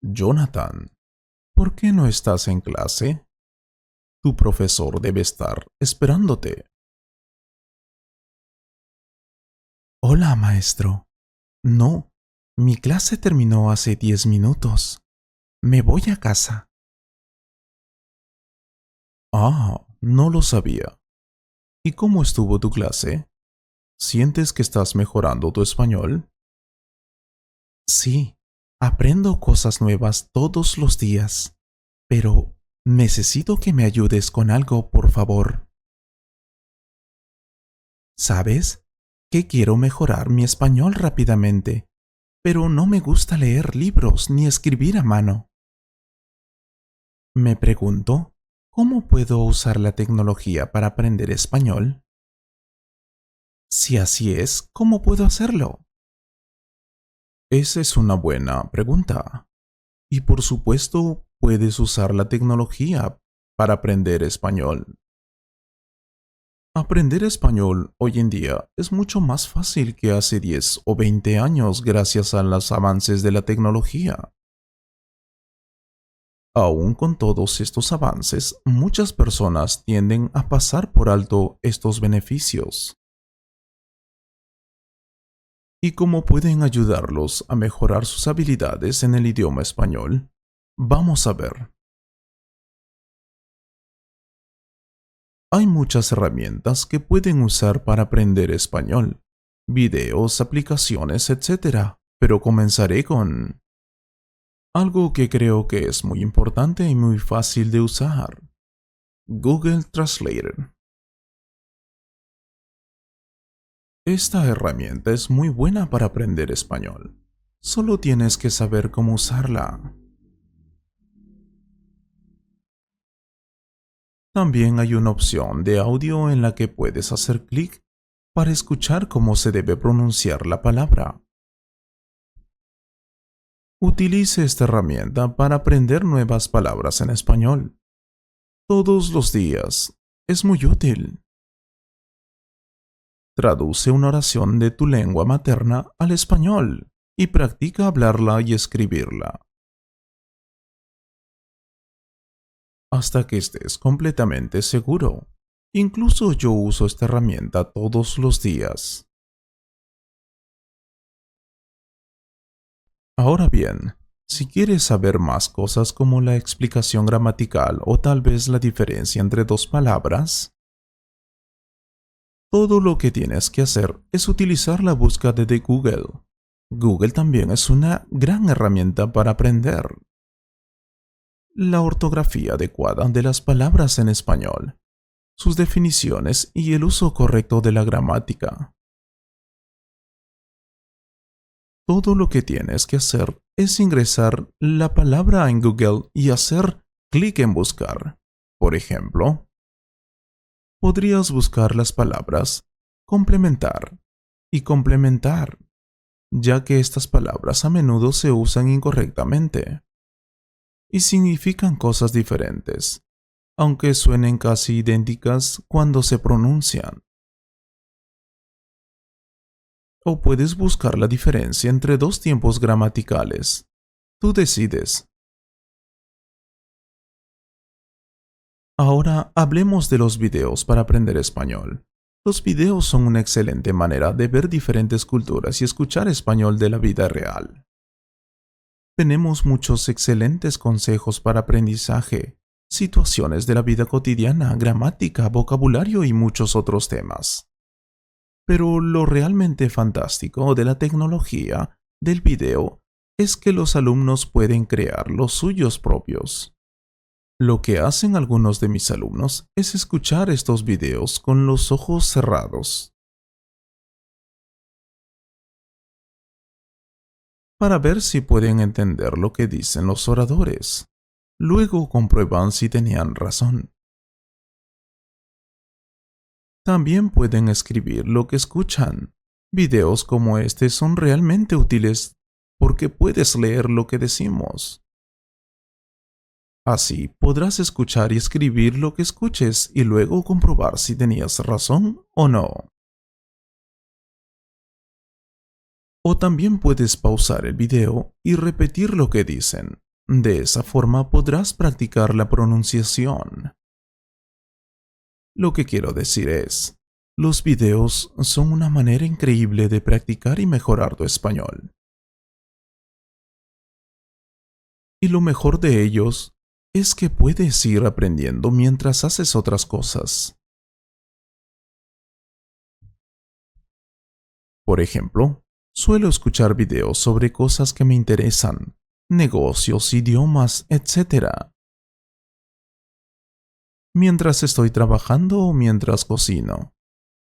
Jonathan, ¿por qué no estás en clase? Tu profesor debe estar esperándote. Hola, maestro. No, mi clase terminó hace 10 minutos. Me voy a casa. Ah, no lo sabía. ¿Y cómo estuvo tu clase? ¿Sientes que estás mejorando tu español? Sí, aprendo cosas nuevas todos los días, pero necesito que me ayudes con algo, por favor. ¿Sabes? Que quiero mejorar mi español rápidamente, pero no me gusta leer libros ni escribir a mano. Me pregunto, ¿cómo puedo usar la tecnología para aprender español? Si así es, ¿cómo puedo hacerlo? Esa es una buena pregunta. Y por supuesto, puedes usar la tecnología para aprender español. Aprender español hoy en día es mucho más fácil que hace 10 o 20 años gracias a los avances de la tecnología. Aún con todos estos avances, muchas personas tienden a pasar por alto estos beneficios. ¿Y cómo pueden ayudarlos a mejorar sus habilidades en el idioma español? Vamos a ver. Hay muchas herramientas que pueden usar para aprender español, videos, aplicaciones, etcétera. Pero comenzaré con algo que creo que es muy importante y muy fácil de usar: Google Translator. Esta herramienta es muy buena para aprender español. Solo tienes que saber cómo usarla. También hay una opción de audio en la que puedes hacer clic para escuchar cómo se debe pronunciar la palabra. Utilice esta herramienta para aprender nuevas palabras en español todos los días. Es muy útil. Traduce una oración de tu lengua materna al español y practica hablarla y escribirla hasta que estés completamente seguro. Incluso yo uso esta herramienta todos los días. Ahora bien, si quieres saber más cosas como la explicación gramatical o tal vez la diferencia entre dos palabras, todo lo que tienes que hacer es utilizar la búsqueda de Google. Google también es una gran herramienta para aprender la ortografía adecuada de las palabras en español, sus definiciones y el uso correcto de la gramática. Todo lo que tienes que hacer es ingresar la palabra en Google y hacer clic en buscar. Por ejemplo, podrías buscar las palabras complementar y complementar, ya que estas palabras a menudo se usan incorrectamente y significan cosas diferentes, aunque suenen casi idénticas cuando se pronuncian. O puedes buscar la diferencia entre dos tiempos gramaticales. Tú decides. Ahora hablemos de los videos para aprender español. Los videos son una excelente manera de ver diferentes culturas y escuchar español de la vida real. Tenemos muchos excelentes consejos para aprendizaje, situaciones de la vida cotidiana, gramática, vocabulario y muchos otros temas. Pero lo realmente fantástico de la tecnología del video es que los alumnos pueden crear los suyos propios. Lo que hacen algunos de mis alumnos es escuchar estos videos con los ojos cerrados para ver si pueden entender lo que dicen los oradores. Luego comprueban si tenían razón. También pueden escribir lo que escuchan. Videos como este son realmente útiles porque puedes leer lo que decimos. Así podrás escuchar y escribir lo que escuches y luego comprobar si tenías razón o no. O también puedes pausar el video y repetir lo que dicen. De esa forma podrás practicar la pronunciación. Lo que quiero decir es, los videos son una manera increíble de practicar y mejorar tu español. Y lo mejor de ellos es que puedes ir aprendiendo mientras haces otras cosas. Por ejemplo, suelo escuchar videos sobre cosas que me interesan, negocios, idiomas, etc. Mientras estoy trabajando o mientras cocino.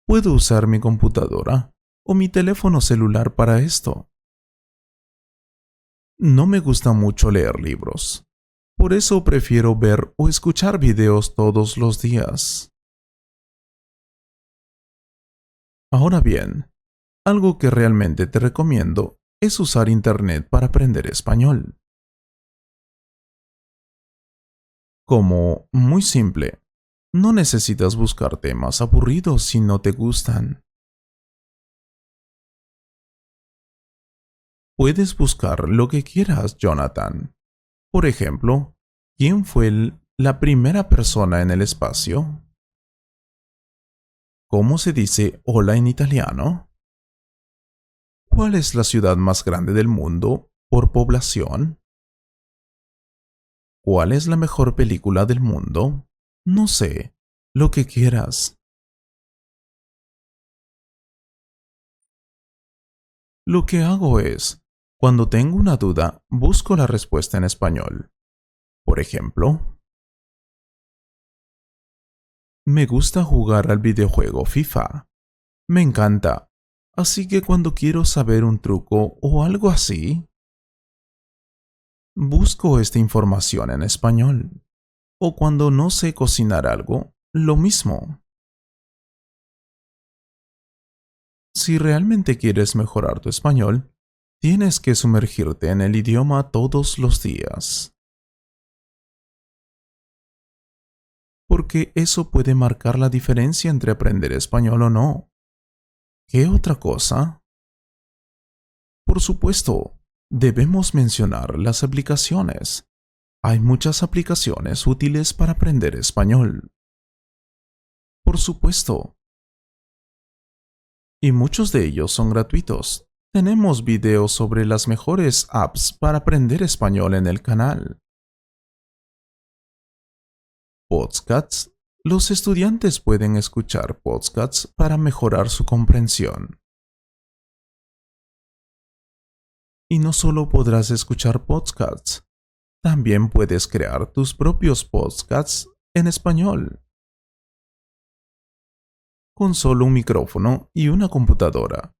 Puedo usar mi computadora o mi teléfono celular para esto. No me gusta mucho leer libros. Por eso prefiero ver o escuchar videos todos los días. Ahora bien, algo que realmente te recomiendo es usar Internet para aprender español. Como muy simple, no necesitas buscar temas aburridos si no te gustan. Puedes buscar lo que quieras, Jonathan. Por ejemplo, ¿quién fue la primera persona en el espacio? ¿Cómo se dice hola en italiano? ¿Cuál es la ciudad más grande del mundo por población? ¿Cuál es la mejor película del mundo? No sé, lo que quieras. Lo que hago es, cuando tengo una duda, busco la respuesta en español. Por ejemplo, me gusta jugar al videojuego FIFA. Me encanta. Así que cuando quiero saber un truco o algo así, busco esta información en español. O cuando no sé cocinar algo, lo mismo. Si realmente quieres mejorar tu español, tienes que sumergirte en el idioma todos los días. Porque eso puede marcar la diferencia entre aprender español o no. ¿Qué otra cosa? Por supuesto, debemos mencionar las aplicaciones. Hay muchas aplicaciones útiles para aprender español. Por supuesto. Y muchos de ellos son gratuitos. Tenemos videos sobre las mejores apps para aprender español en el canal. Podcasts. Los estudiantes pueden escuchar podcasts para mejorar su comprensión. Y no solo podrás escuchar podcasts, también puedes crear tus propios podcasts en español. Con solo un micrófono y una computadora,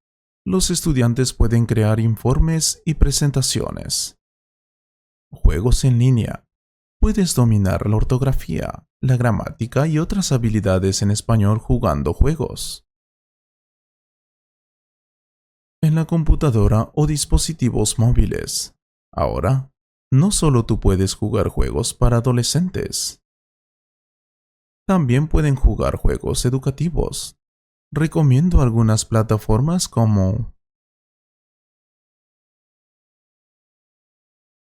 los estudiantes pueden crear informes y presentaciones. Juegos en línea. Puedes dominar la ortografía, la gramática y otras habilidades en español jugando juegos. En la computadora o dispositivos móviles. Ahora, no solo tú puedes jugar juegos para adolescentes. También pueden jugar juegos educativos. Recomiendo algunas plataformas como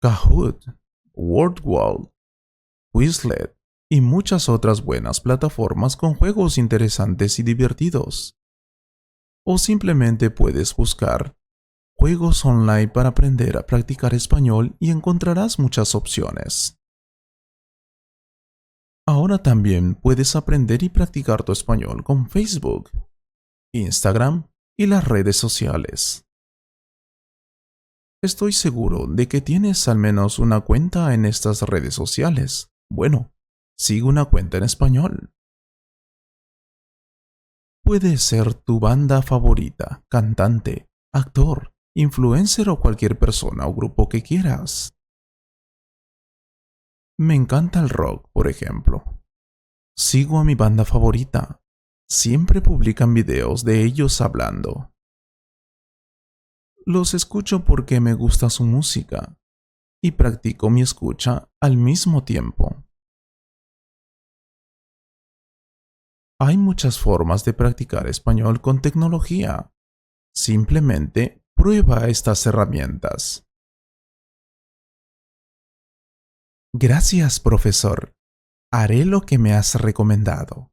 Kahoot, WordWall, Quizlet y muchas otras buenas plataformas con juegos interesantes y divertidos. O simplemente puedes buscar juegos online para aprender a practicar español y encontrarás muchas opciones. Ahora también puedes aprender y practicar tu español con Facebook, Instagram y las redes sociales. Estoy seguro de que tienes al menos una cuenta en estas redes sociales. Bueno, sigue una cuenta en español. Puede ser tu banda favorita, cantante, actor, influencer o cualquier persona o grupo que quieras. Me encanta el rock, por ejemplo. Sigo a mi banda favorita. Siempre publican videos de ellos hablando. Los escucho porque me gusta su música y practico mi escucha al mismo tiempo. Hay muchas formas de practicar español con tecnología. Simplemente prueba estas herramientas. Gracias, profesor. Haré lo que me has recomendado.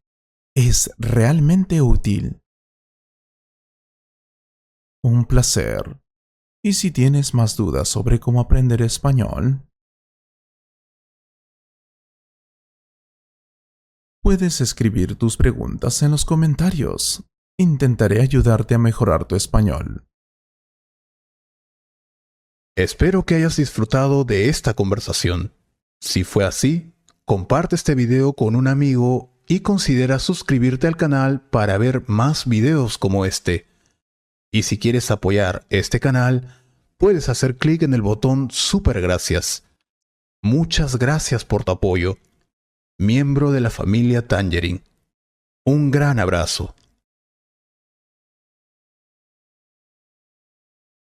Es realmente útil. Un placer. Y si tienes más dudas sobre cómo aprender español, puedes escribir tus preguntas en los comentarios. Intentaré ayudarte a mejorar tu español. Espero que hayas disfrutado de esta conversación. Si fue así, comparte este video con un amigo y considera suscribirte al canal para ver más videos como este. Y si quieres apoyar este canal, puedes hacer clic en el botón Super Gracias. Muchas gracias por tu apoyo. Miembro de la familia Tangerine. Un gran abrazo.